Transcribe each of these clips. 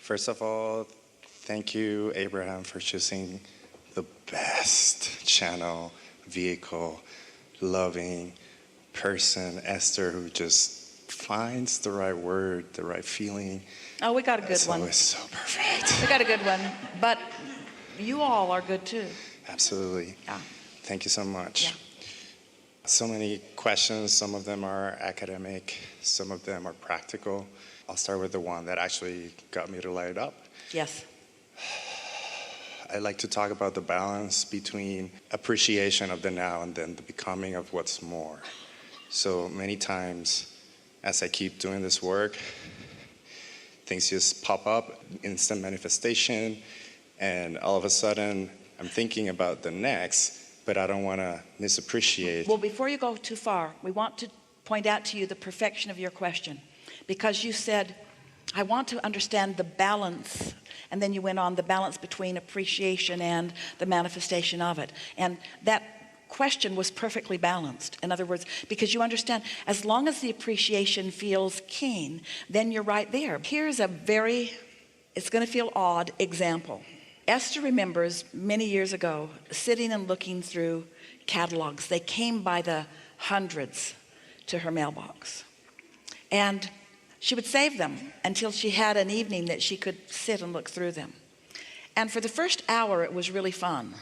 First of all, thank you, Abraham, for choosing the best channel, vehicle, loving person, Esther, who just finds the right word, the right feeling. Oh, we got a good one. It's so perfect. We got a good one. But you all are good too. Absolutely. Yeah. Thank you so much. Yeah. So many questions. Some of them are academic. Some of them are practical. I'll start with the one that actually got me to light it up. Yes. I like to talk about the balance between appreciation of the now and then the becoming of what's more. So many times, as I keep doing this work, things just pop up, instant manifestation, and all of a sudden, I'm thinking about the next, but I don't want to misappreciate. Well, before you go too far, we want to point out to you the perfection of your question. Because you said, I want to understand the balance, and then you went on the balance between appreciation and the manifestation of it. And that question was perfectly balanced. In other words, because you understand, as long as the appreciation feels keen, then you're right there. Here's a it's going to feel odd example. Esther remembers many years ago sitting and looking through catalogs. They came by the hundreds to her mailbox. And she would save them until she had an evening that she could sit and look through them. And for the first hour, it was really fun.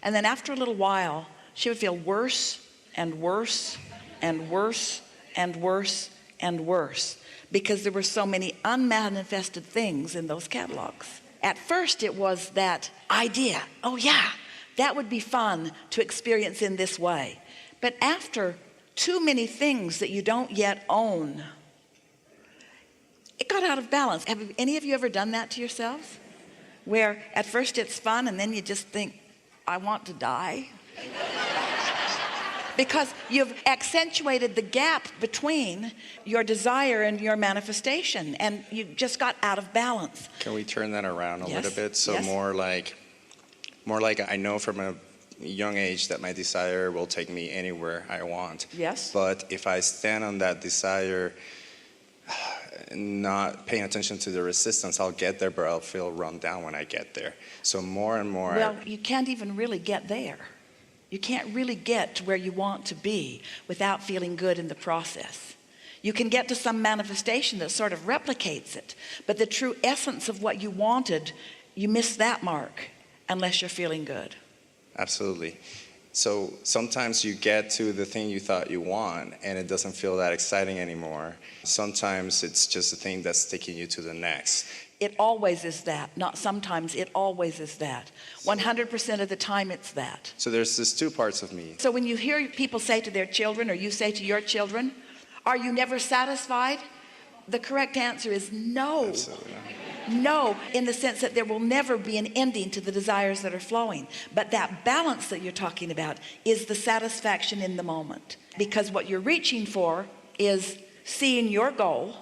And then after a little while, she would feel worse and worse and worse and worse and worse because there were so many unmanifested things in those catalogs. At first, it was that idea, oh yeah, that would be fun to experience in this way. But after too many things that you don't yet own, it got out of balance. Have any of you ever done that to yourselves? Where at first it's fun and then you just think, I want to die. Because you've accentuated the gap between your desire and your manifestation, and you just got out of balance. Can we turn that around a little bit? So Yes. more like I know from a young age that my desire will take me anywhere I want. Yes. But if I stand on that desire, not paying attention to the resistance, I'll get there, but I'll feel run down when I get there. So more and more. Well, you can't even really get there. You can't really get to where you want to be without feeling good in the process. You can get to some manifestation that sort of replicates it, but the true essence of what you wanted, you miss that mark unless you're feeling good. Absolutely. So sometimes you get to the thing you thought you want and it doesn't feel that exciting anymore. Sometimes it's just a thing that's taking you to the next. It always is that. Not sometimes, it always is that. 100% of the time it's that. So there's these two parts of me. So when you hear people say to their children, or you say to your children, are you never satisfied? The correct answer is no. Absolutely. No, in the sense that there will never be an ending to the desires that are flowing. But that balance that you're talking about is the satisfaction in the moment. Because what you're reaching for is seeing your goal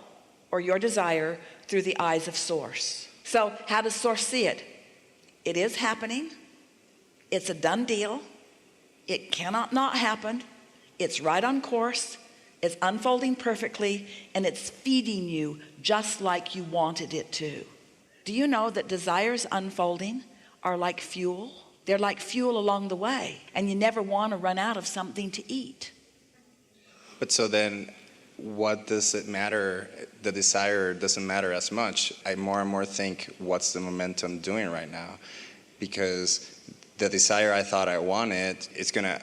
or your desire through the eyes of Source. So how does Source see it? It is happening. It's a done deal. It cannot not happen. It's right on course. It's unfolding perfectly, and it's feeding you just like you wanted it to. Do you know that desires unfolding are like fuel? They're like fuel along the way, and you never want to run out of something to eat. But so then, what does it matter? The desire doesn't matter as much. I more and more think, what's the momentum doing right now? Because the desire I thought I wanted, it's going to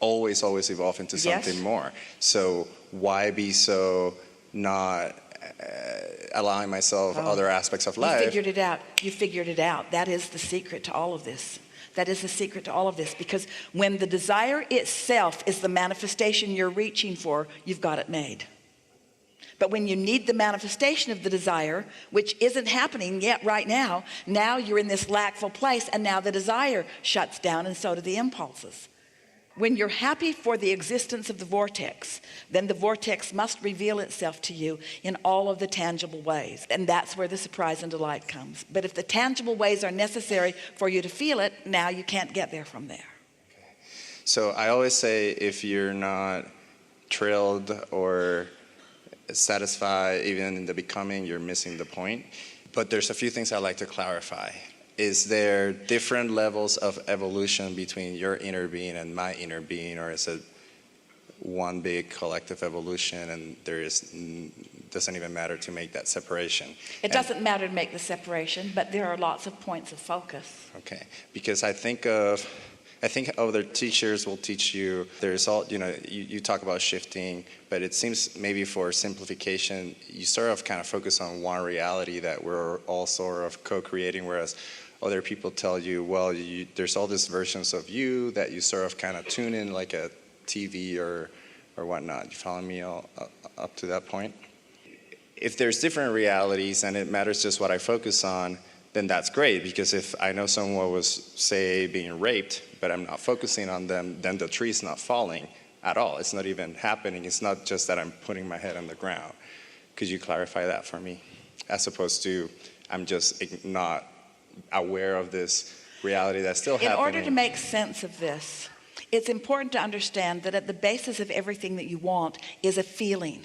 always evolve into something more. So why be so not allowing myself other aspects of life? You figured it out. You figured it out. That is the secret to all of this. That is the secret to all of this. Because when the desire itself is the manifestation you're reaching for, you've got it made. But when you need the manifestation of the desire, which isn't happening yet right now, now you're in this lackful place, and now the desire shuts down, and so do the impulses. When you're happy for the existence of the vortex, then the vortex must reveal itself to you in all of the tangible ways. And that's where the surprise and delight comes. But if the tangible ways are necessary for you to feel it, now you can't get there from there. Okay. So I always say, if you're not thrilled or satisfied, even in the becoming, you're missing the point. But there's a few things I'd like to clarify. Is there different levels of evolution between your inner being and my inner being, or is it one big collective evolution and doesn't even matter to make that separation? It doesn't matter to make the separation, but there are lots of points of focus. Okay, because I think other teachers will teach you, there's all, you talk about shifting, but it seems maybe for simplification, you sort of kind of focus on one reality that we're all sort of co-creating, whereas other people tell you, well, there's all these versions of you that you sort of kind of tune in like a TV or whatnot. You follow me all, up to that point? If there's different realities and it matters just what I focus on, then that's great, because if I know someone was, say, being raped, but I'm not focusing on them, then the tree's not falling at all. It's not even happening. It's not just that I'm putting my head on the ground. Could you clarify that for me? As opposed to, I'm just not aware of this reality that's still happening. In order to make sense of this, it's important to understand that at the basis of everything that you want is a feeling.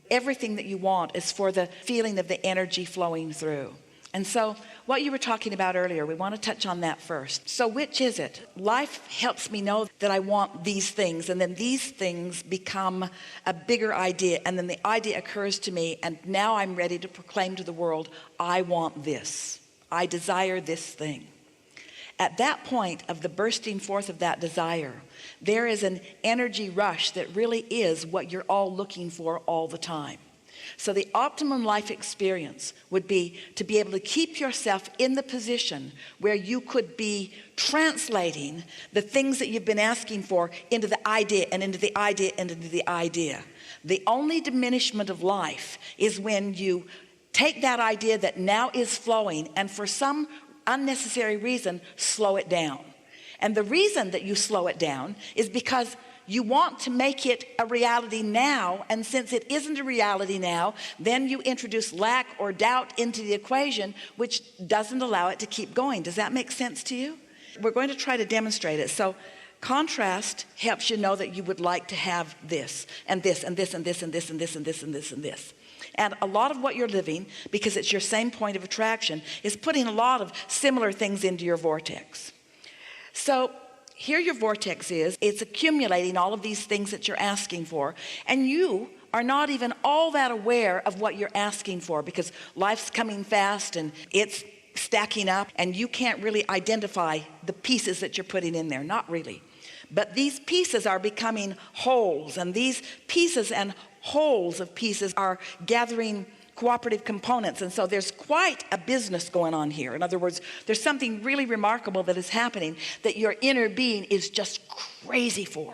Everything that you want is for the feeling of the energy flowing through. And so what you were talking about earlier, we want to touch on that first. So which is it? Life helps me know that I want these things, and then these things become a bigger idea, and then the idea occurs to me, and now I'm ready to proclaim to the world, I want this. I desire this thing. At that point of the bursting forth of that desire, there is an energy rush that really is what you're all looking for all the time. So the optimum life experience would be to be able to keep yourself in the position where you could be translating the things that you've been asking for into the idea and into the idea and into the idea. The only diminishment of life is when you take that idea that now is flowing and for some unnecessary reason, slow it down. And the reason that you slow it down is because you want to make it a reality now, and since it isn't a reality now, then you introduce lack or doubt into the equation, which doesn't allow it to keep going. Does that make sense to you? We're going to try to demonstrate it. So contrast helps you know that you would like to have this, and this, and this, and this, and this, and this, and this, and this, and this. And a lot of what you're living, because it's your same point of attraction, is putting a lot of similar things into your vortex. So here your vortex is, it's accumulating all of these things that you're asking for, and you are not even all that aware of what you're asking for, because life's coming fast and it's stacking up, and you can't really identify the pieces that you're putting in there, not really. But these pieces are becoming wholes, and these pieces and wholes of pieces are gathering cooperative components, and so there's quite a business going on here. In other words, there's something really remarkable that is happening that your inner being is just crazy for.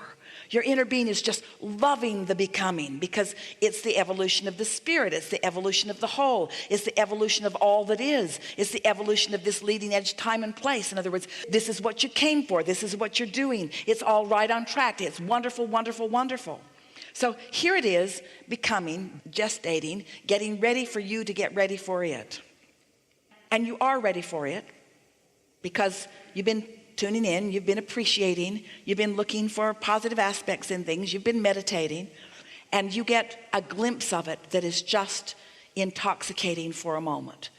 Your inner being is just loving the becoming, because it's the evolution of the spirit, it's the evolution of the whole, it's the evolution of all that is, it's the evolution of this leading edge time and place. In other words, this is what you came for, this is what you're doing, it's all right on track, it's wonderful, wonderful, wonderful. So here it is, becoming, gestating, getting ready for you to get ready for it. And you are ready for it because you've been tuning in, you've been appreciating, you've been looking for positive aspects in things, you've been meditating, and you get a glimpse of it that is just intoxicating for a moment.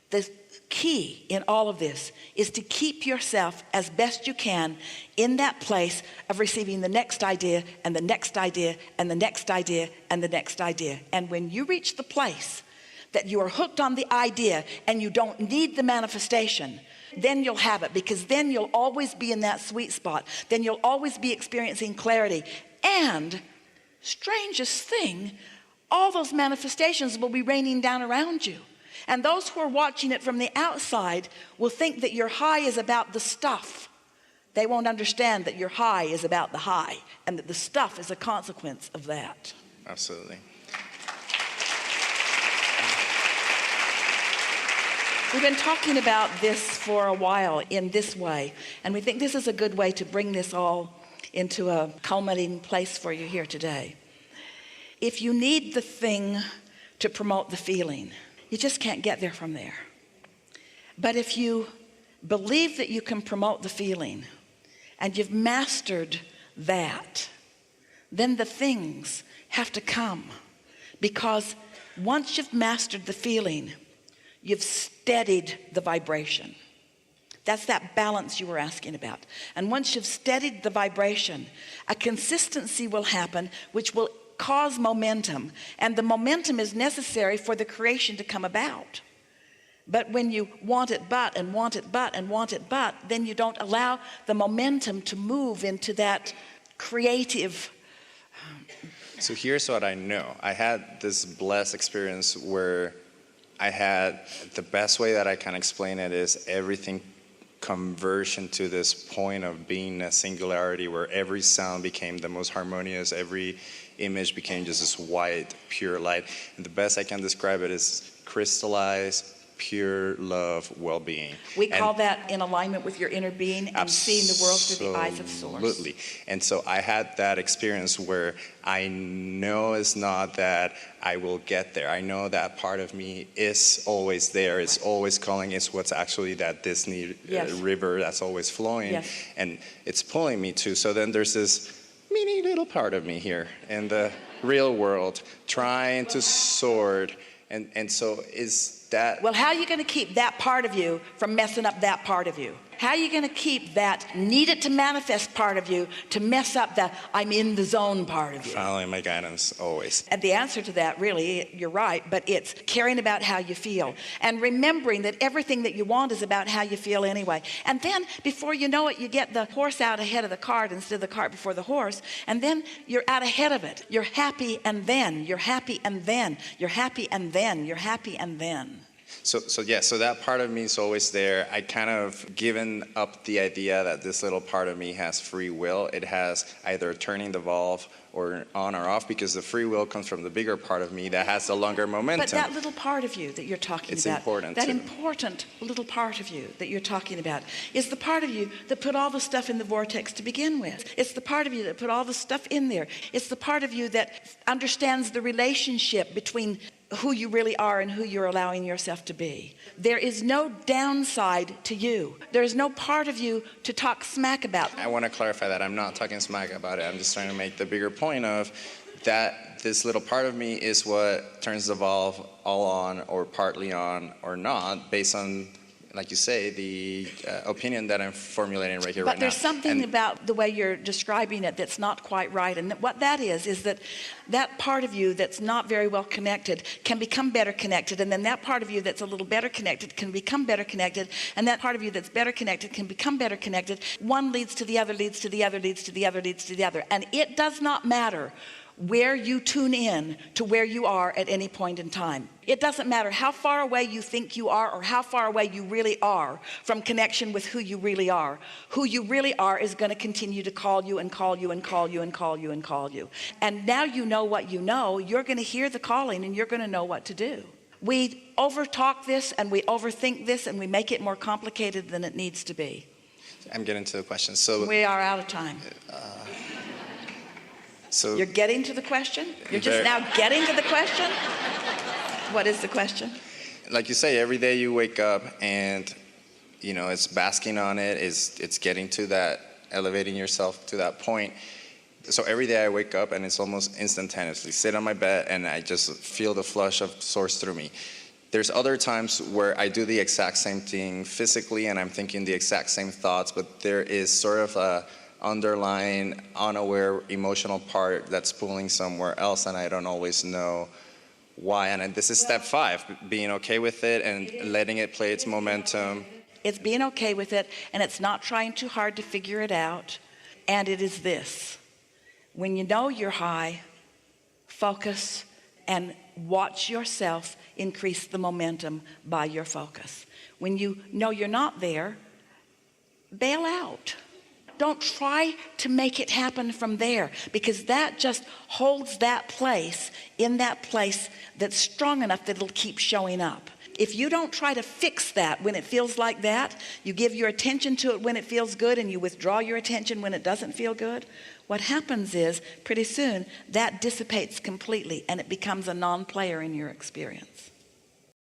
The key in all of this is to keep yourself as best you can in that place of receiving the next idea and the next idea and the next idea and the next idea. And when you reach the place that you are hooked on the idea and you don't need the manifestation, then you'll have it, because then you'll always be in that sweet spot. Then you'll always be experiencing clarity. And strangest thing, all those manifestations will be raining down around you. And those who are watching it from the outside will think that your high is about the stuff. They won't understand that your high is about the high, and that the stuff is a consequence of that. Absolutely. We've been talking about this for a while in this way, and we think this is a good way to bring this all into a culminating place for you here today. If you need the thing to promote the feeling, you just can't get there from there. But if you believe that you can promote the feeling and you've mastered that, then the things have to come. Because once you've mastered the feeling, you've steadied the vibration. That's that balance you were asking about. And once you've steadied the vibration, a consistency will happen, which will cause momentum. And the momentum is necessary for the creation to come about. But when you want it but, and want it but, and want it but, then you don't allow the momentum to move into that creative. So here's what I know. I had this blessed experience where I had, the best way that I can explain it is everything conversion to this point of being a singularity where every sound became the most harmonious, every image became just this white, pure light. And the best I can describe it is crystallized, pure love, well-being. We call that in alignment with your inner being and seeing the world through the eyes of Source. Absolutely. And so I had that experience where I know it's not that I will get there. I know that part of me is always there. It's always calling. It's what's actually that Disney river that's always flowing. Yes. And it's pulling me to. So then there's this mini little part of me here in the real world trying to soar. And so is that... Well, how are you going to keep that part of you from messing up that part of you? How are you going to keep that needed to manifest part of you to mess up the I'm in the zone part of you? Following my guidance always. And the answer to that, really, you're right, but it's caring about how you feel and remembering that everything that you want is about how you feel anyway. And then before you know it, you get the horse out ahead of the cart instead of the cart before the horse, and then you're out ahead of it. You're happy, and then you're happy, and then you're happy, and then you're happy, and then. So that part of me is always there. I kind of given up the idea that this little part of me has free will. It has either turning the valve or on or off, because the free will comes from the bigger part of me that has the longer momentum. But that little part of you that you're talking it's about, important that too. important little part of you that you're talking about is the part of you that put all the stuff in the vortex to begin with. It's the part of you that put all the stuff in there. It's the part of you that understands the relationship between who you really are and who you're allowing yourself to be. There is no downside to you. There is no part of you to talk smack about. I want to clarify that. I'm not talking smack about it. I'm just trying to make the bigger point of that this little part of me is what turns the valve all on or partly on or not based on, like you say, the opinion that I'm formulating right here, right now. But there's something about the way you're describing it that's not quite right. And what that is that that part of you that's not very well connected can become better connected. And then that part of you that's a little better connected can become better connected. And that part of you that's better connected can become better connected. One leads to the other, leads to the other, leads to the other, leads to the other. And it does not matter where you tune in to where you are at any point in time. It doesn't matter how far away you think you are or how far away you really are from connection with who you really are. Who you really are is going to continue to call you and call you and call you and call you and call you. And now you know what you know, you're going to hear the calling and you're going to know what to do. We overtalk this and we overthink this and we make it more complicated than it needs to be. I'm getting to the question. So we are out of time. So you're getting to the question? You're just now getting to the question? What is the question? Like you say, every day you wake up and, you know, it's basking on it, it's getting to that, elevating yourself to that point. So every day I wake up and it's almost instantaneously. Sit on my bed and I just feel the flush of Source through me. There's other times where I do the exact same thing physically and I'm thinking the exact same thoughts, but there is sort of a underlying, unaware emotional part that's pulling somewhere else, and I don't always know why. And this is step 5, being okay with it and letting it play its momentum. It's being okay with it, and it's not trying too hard to figure it out. And it is this: when you know you're high, focus and watch yourself increase the momentum by your focus. When you know you're not there, bail out. Don't try to make it happen from there, because that just holds that place in that place that's strong enough that it'll keep showing up. If you don't try to fix that when it feels like that, you give your attention to it when it feels good and you withdraw your attention when it doesn't feel good, what happens is pretty soon that dissipates completely and it becomes a non-player in your experience.